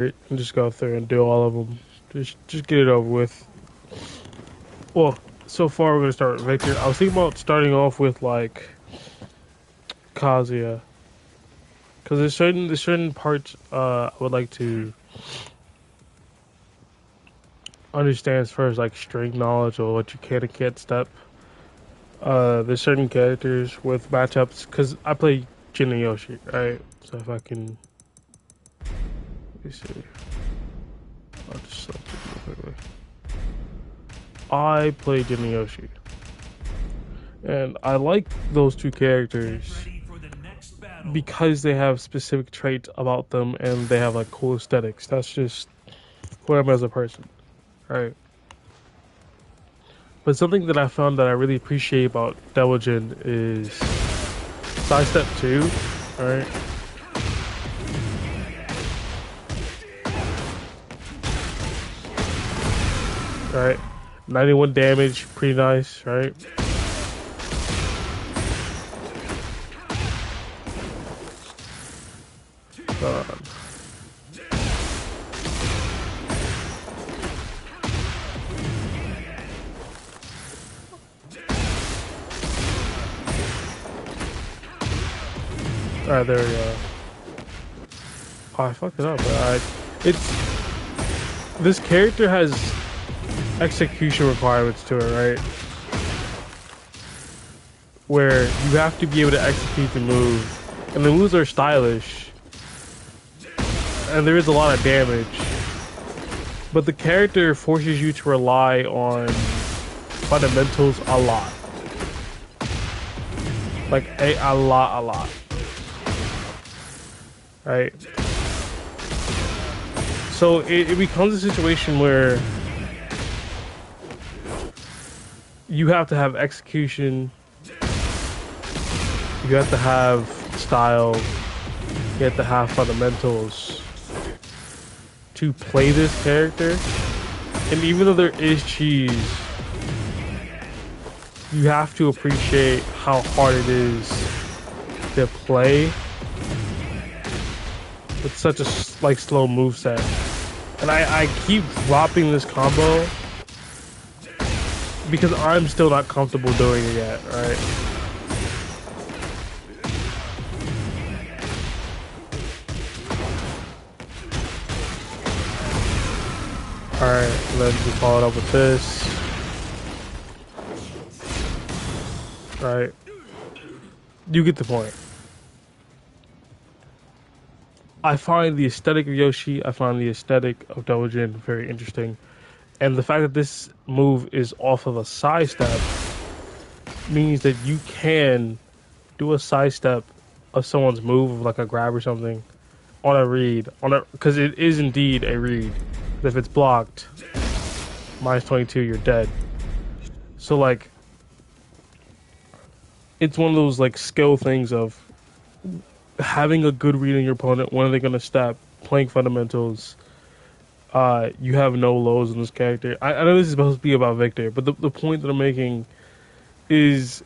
and just go through and do all of them. Just get it over with. Well, so far we're gonna start with Victor. I was thinking about starting off with like Kazuya, because there's certain parts I would like to understand as far as like string knowledge or what you can and can't step. There's certain characters with matchups because I play Jin and Yoshi, right? So if I can, let me see. I'll just select it real quickly. I play Jin and Yoshi, and I like those two characters because they have specific traits about them and they have like cool aesthetics. That's just who I am as a person, right? But something that I found that I really appreciate about Devil Jin is sidestep 2, right? Right, 91 damage, pretty nice, right? Uh, Alright, there we go. Oh, I fucked it up. It's this character has execution requirements to it, right? Where you have to be able to execute the move, and the moves are stylish, and there is a lot of damage. But the character forces you to rely on fundamentals a lot, like a lot, right? So it becomes a situation where you have to have execution, you have to have style, you have to have fundamentals to play this character. And even though there is cheese, you have to appreciate how hard it is to play with such a like slow moveset. And I keep dropping this combo because I'm still not comfortable doing it yet, right? Alright, then we follow it up with this. Right. You get the point. I find the aesthetic of Yoshi, I find the aesthetic of Devil Jin very interesting. And the fact that this move is off of a sidestep means that you can do a sidestep of someone's move, like a grab or something, on a read, because it is indeed a read. If it's blocked, -22, you're dead. So like, it's one of those like skill things of having a good read on your opponent. When are they gonna step? Playing fundamentals. You have no lows in this character. I know this is supposed to be about Victor, but the point that I'm making is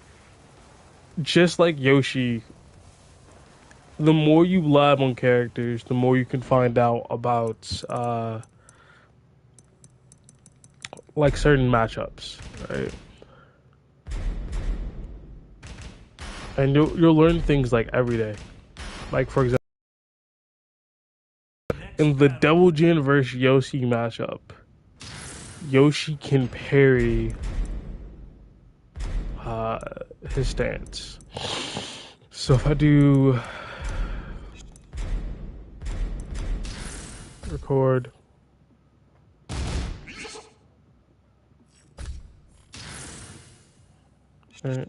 just like Yoshi, the more you lab on characters, the more you can find out about like certain matchups, right? And you'll learn things like every day. Like for example, in the Devil Jin versus Yoshi matchup, Yoshi can parry his stance. So if I do record, right.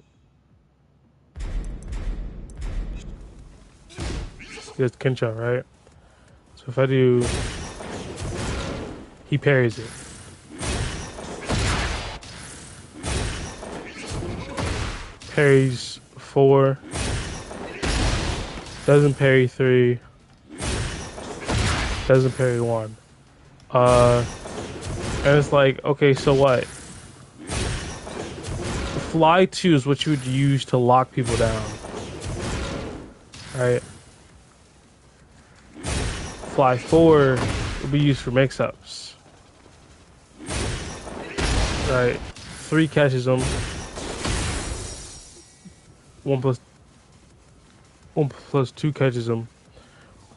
It's Kincha, right? So if I do, he parries it. Parries 4, doesn't parry 3, doesn't parry 1. And it's like, okay, so what? Fly 2 is what you would use to lock people down, right? Fly 4 will be used for mix-ups. Right, 3 catches them. 1 plus 2 catches them.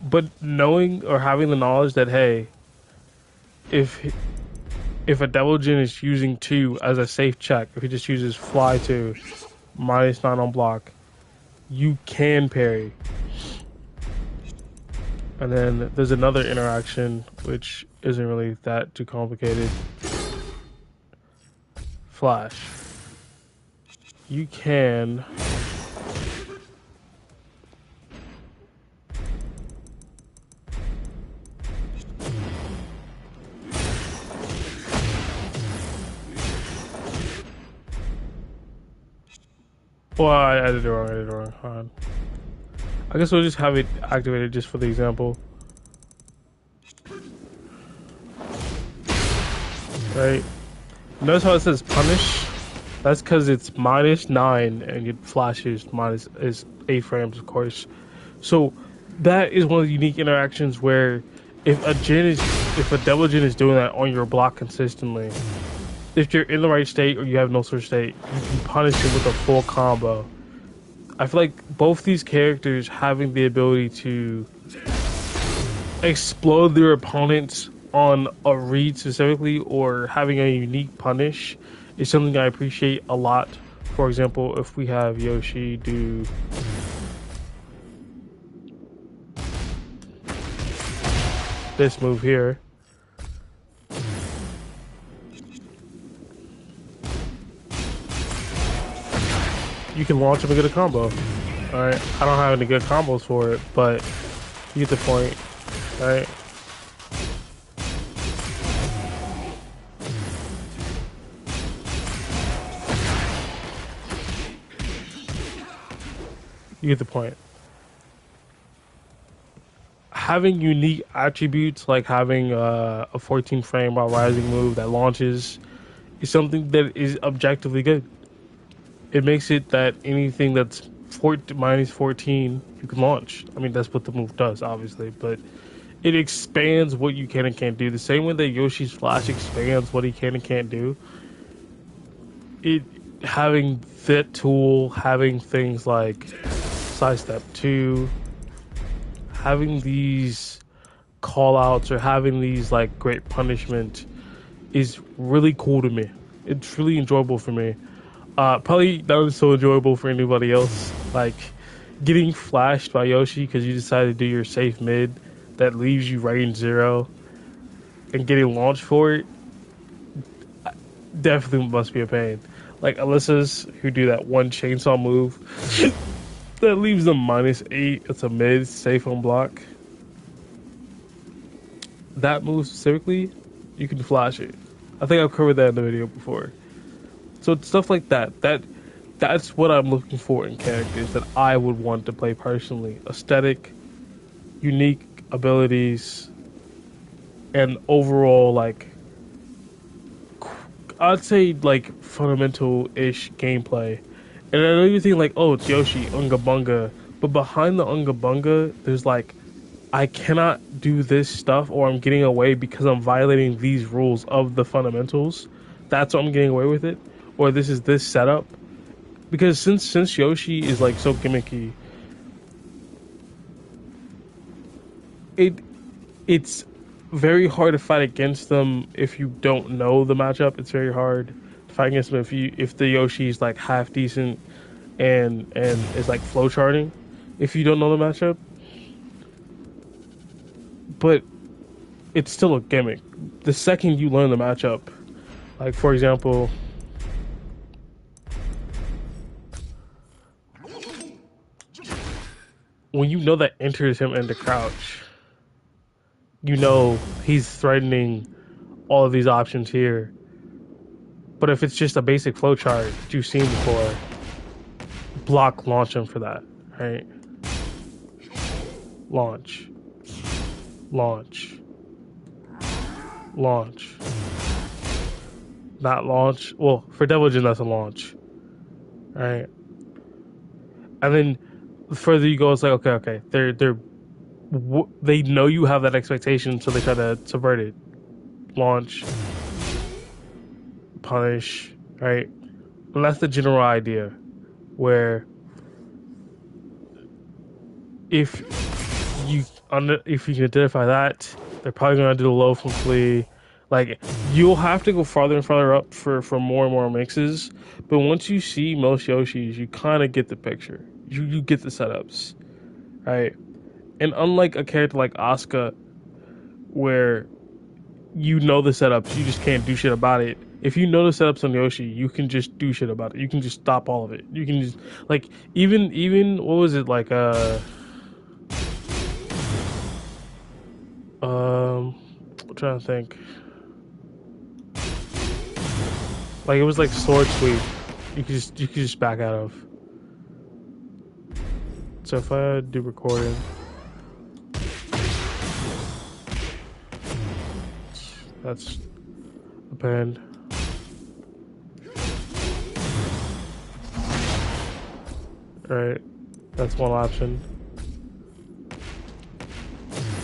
But knowing or having the knowledge that, hey, if a Devil Jin is using 2 as a safe check, if he just uses fly 2, -9 on block, you can parry. And then there's another interaction which isn't really that too complicated. Flash. You can well, I did it wrong. Hold on. I guess we'll just have it activated just for the example. Right? Notice how it says punish? That's because it's -9 and your flash is 8 frames, of course. So that is one of the unique interactions where if a Devil Jin is doing that on your block consistently, if you're in the right state or you have no such state, you can punish it with a full combo. I feel like both these characters having the ability to explode their opponents on a read specifically or having a unique punish is something I appreciate a lot. For example, if we have Yoshi do this move here, you can launch him and get a combo. Alright, I don't have any good combos for it, but you get the point. Alright. You get the point. Having unique attributes like having a 14 frame while rising move that launches is something that is objectively good. It makes it that anything that's -14 you can launch. I mean, that's what the move does, obviously, but it expands what you can and can't do. The same way that Yoshi's Flash expands what he can and can't do. It having that tool, having things like Sidestep 2, having these call outs or having these like great punishment is really cool to me. It's really enjoyable for me. Probably not so enjoyable for anybody else. Like getting flashed by Yoshi because you decided to do your safe mid that leaves you range 0 and getting launched for it definitely must be a pain. Like Alyssa's who do that one chainsaw move that leaves them -8. It's a mid safe on block. That move specifically, you can flash it. I think I've covered that in the video before. So it's stuff like that. That's what I'm looking for in characters that I would want to play personally. Aesthetic, unique abilities, and overall like I'd say like fundamental-ish gameplay. And I know you think like, oh, it's Yoshi, Unga Bunga, but behind the Unga Bunga, there's like, I cannot do this stuff, or I'm getting away because I'm violating these rules of the fundamentals. That's what I'm getting away with it, or this is this setup. Because since Yoshi is like so gimmicky, it's very hard to fight against them if you don't know the matchup. It's very hard to fight against them if the Yoshi's like half decent and is like flowcharting if you don't know the matchup. But it's still a gimmick. The second you learn the matchup, like for example, when you know that enters him into crouch, you know he's threatening all of these options here. But if it's just a basic flowchart that you've seen before, block launch him for that, right? Launch. Launch. Launch. Not launch. Well, for Devil Jin, that's a launch. Right? And then the further you go, it's like, okay. They're they know you have that expectation, so they try to subvert it. Launch, punish, right? And that's the general idea. Where if if you can identify that, they're probably gonna do the low from flea. Like you'll have to go farther and farther up for more and more mixes. But once you see most Yoshis, you kind of get the picture. You get the setups, right? And unlike a character like Asuka, where you know the setups, you just can't do shit about it. If you know the setups on Yoshi, you can just do shit about it. You can just stop all of it. You can just like even what was it like I'm trying to think. Like it was like sword sweep. You could just back out of. So if I do recording, that's append. Right, that's one option.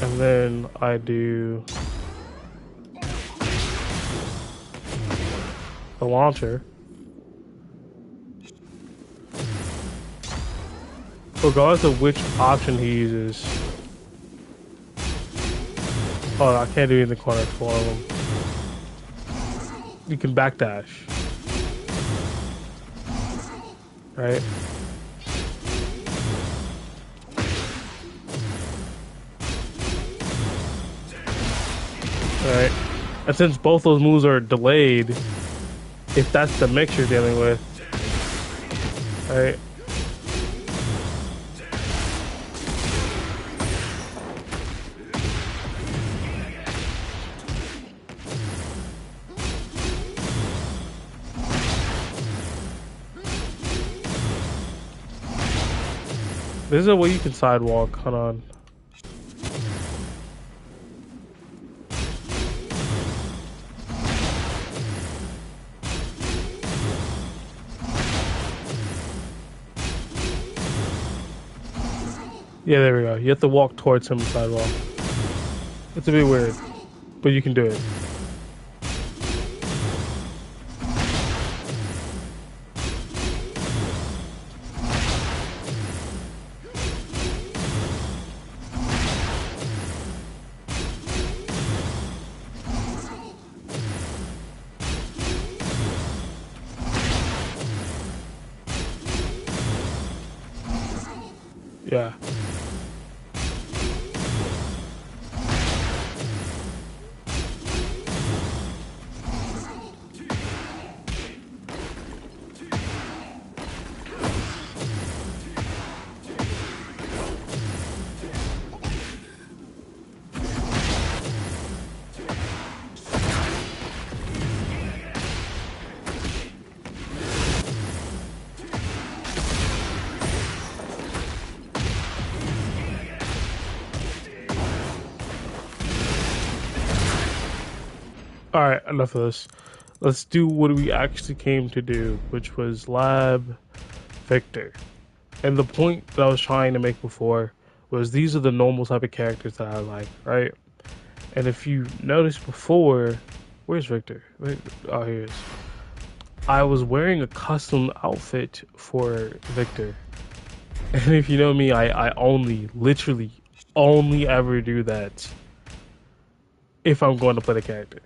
And then I do the launcher. Regardless of which option he uses. Oh, I can't do it in the corner for one of them. You can backdash. Right? Right? And since both those moves are delayed, if that's the mix you're dealing with, right? This is a way you can sidewalk. Hold on. Yeah, there we go. You have to walk towards him sidewalk. It's a bit weird, but you can do it. Yeah. All right, enough of this. Let's do what we actually came to do, which was Lab Victor. And the point that I was trying to make before was these are the normal type of characters that I like, right? And if you noticed before, where's Victor? Wait, oh, here he is. I was wearing a custom outfit for Victor. And if you know me, I only, literally, only ever do that if I'm going to play the character.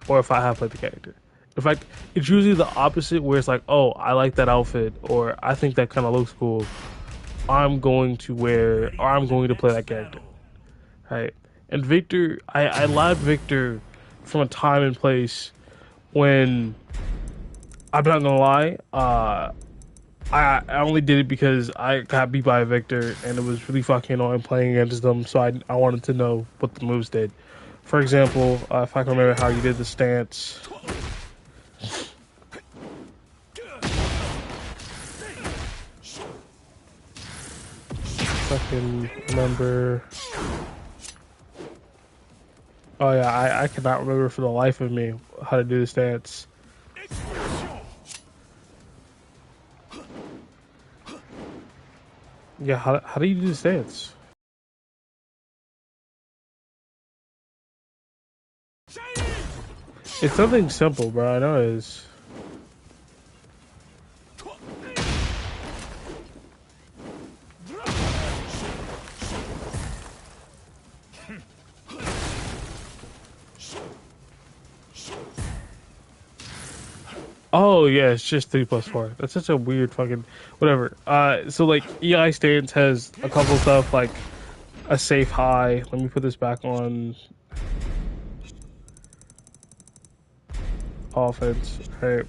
Or if I have played the character. In fact, it's usually the opposite where it's like, oh, I like that outfit, or I think that kind of looks cool. I'm going to wear, or I'm going to play that character. Right? And Victor, I live Victor from a time and place when, I'm not gonna lie, I only did it because I got beat by a Victor and it was really fucking annoying playing against them, so I wanted to know what the moves did. For example, if I can remember how you did the stance. If I can remember. Oh yeah, I cannot remember for the life of me how to do the stance. Yeah, how do you do the stance? It's something simple, bro. I know it is. Oh yeah, it's just 3+4. That's such a weird fucking whatever. So like EI stance has a couple stuff like a safe high. Let me put this back on offense. Right.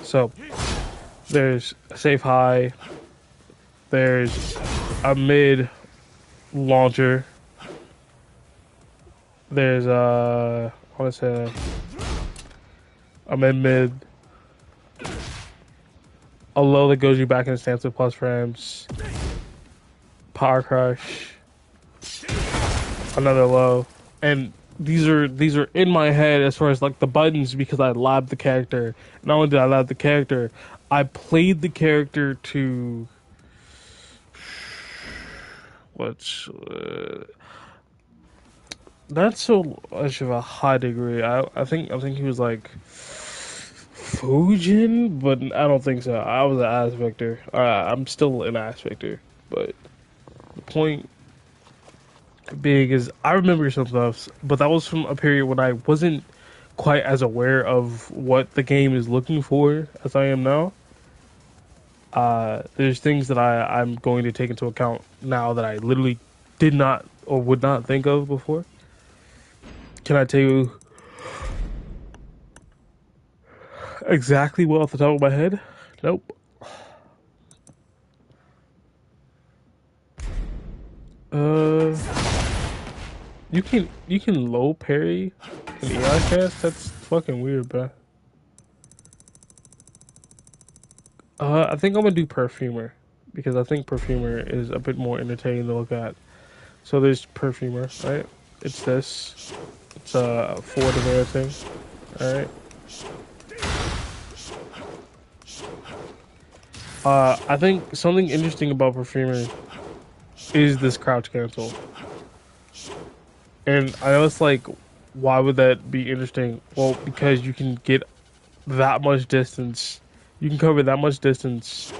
So there's a safe high. There's a mid launcher. There's I want to say a mid, a low that goes you back into stance with plus frames, power crush, another low, and these are in my head as far as like the buttons because I labbed the character. Not only did I lab the character, I played the character to what's not so much of a high degree. I think he was like Fujin, but I don't think so. I was an Ass Victor. I'm still an Ass Victor, but the point being is I remember some stuff, but that was from a period when I wasn't quite as aware of what the game is looking for as I am now. There's things that I'm going to take into account now that I literally did not or would not think of before. Can I tell you exactly what off the top of my head? Nope. Uh, you can low parry an AI cast. That's fucking weird, bro. I think I'm gonna do Perfumer because I think Perfumer is a bit more entertaining to look at. So there's Perfumer, right? It's this. It's a forward advancing. All right. I think something interesting about Perfumer is this crouch cancel. And I know it's like, why would that be interesting? Well, because you can get that much distance. You can cover that much distance.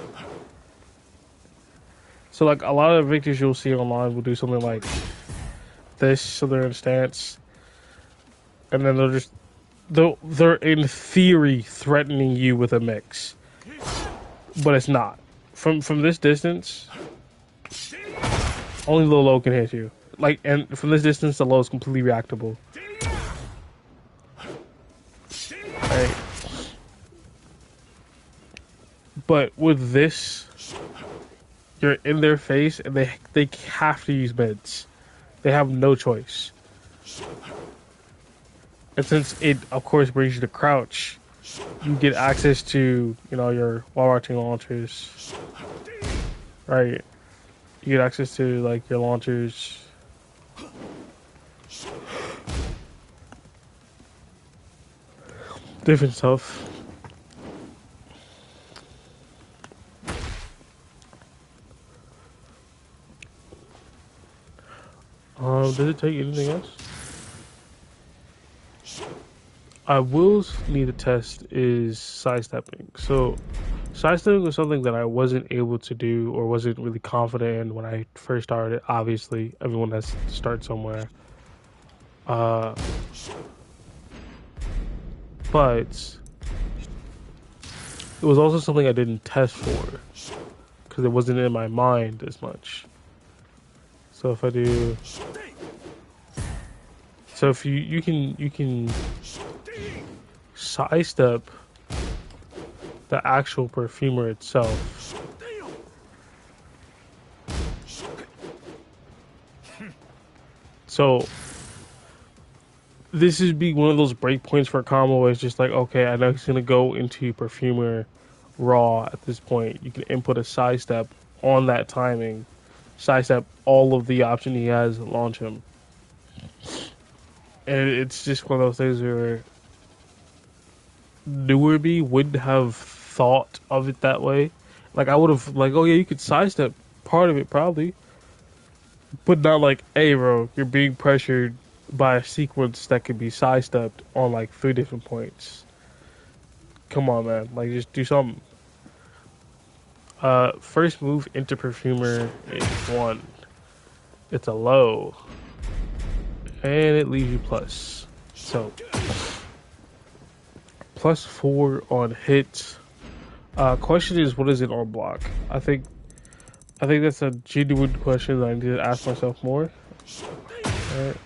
So, like, a lot of victors you'll see online will do something like this, so they're in stance. And then they're in theory threatening you with a mix. But it's not. From this distance, only the low can hit you. Like, and from this distance, the low is completely reactable. Right. But with this, you're in their face, and they have to use meds. They have no choice. And since it, of course, brings you to crouch, you get access to, your wall watching launchers. Right. You get access to, like, your launchers. Different stuff. Does it take anything else? I will need to test is sidestepping. So, sidestepping was something that I wasn't able to do or wasn't really confident in when I first started. Obviously, everyone has to start somewhere. Uh, but it was also something I didn't test for because it wasn't in my mind as much. So if I do, so if you can sidestep the actual perfumer itself. So this is be one of those breakpoints for a combo where it's just like, okay, I know he's gonna go into perfumer raw at this point. You can input a sidestep on that timing, sidestep all of the option he has, launch him. And it's just one of those things where newer me wouldn't have thought of it that way. Like I would have like, oh yeah, you could sidestep part of it probably, but not like, hey, bro, you're being pressured by a sequence that could be sidestepped on like 3 different points. Come on, man. Like, just do something. First move into Perfumer is 1. It's a low. And it leaves you plus. So, +4 on hit. Question is, what is it on block? I think that's a genuine question that I need to ask myself more. Alright.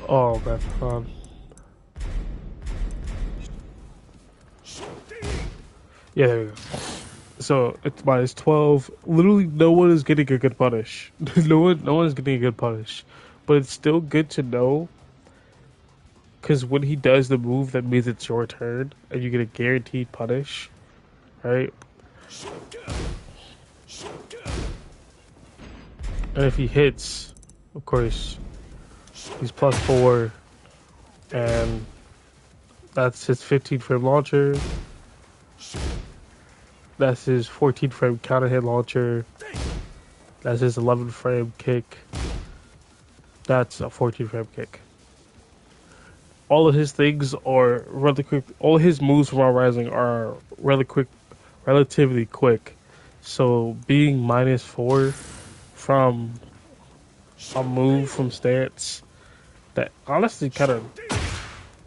Oh man, yeah, there we go. So it's -12. Literally, no one is getting a good punish. No one is getting a good punish, but it's still good to know because when he does the move, that means it's your turn, and you get a guaranteed punish, right? And if he hits, of course, he's +4, and that's his 15 frame launcher. That's his 14 frame counter hit launcher. That's his 11 frame kick. That's a 14 frame kick. All of his things are really quick. All his moves from Mount Rising are relatively quick. So being -4 from a move from stance that honestly kind of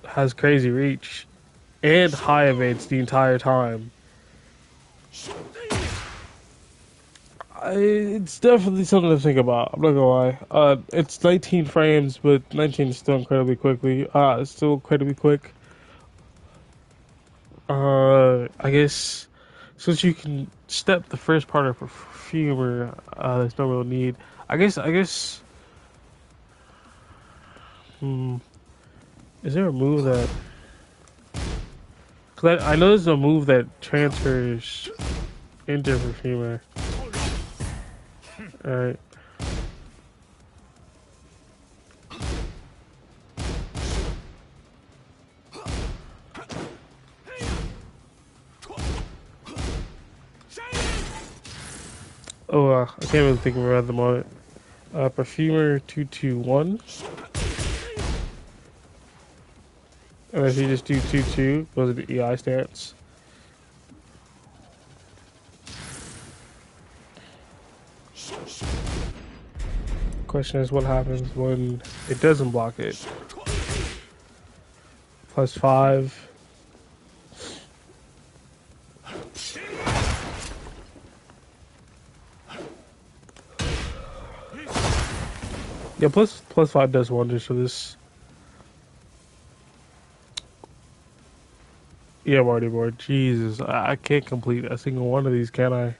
has crazy reach and high evades the entire time. It's definitely something to think about. I'm not gonna lie. It's 19 frames, but 19 is still incredibly quickly. It's still incredibly quick. I guess since you can step the first part of Perfumer, there's no real need. I guess. Hmm. Is there a move that? Cause I know there's a move that transfers into Perfumer. Alright. Oh, I can't really think of it at the moment. Perfumer 221. And if you just do 2-2, goes into EI stance. Question is, what happens when it doesn't block it? +5. Yeah, +5 does wonders for this. Yeah, I'm already bored. Jesus, I can't complete a single one of these, can I?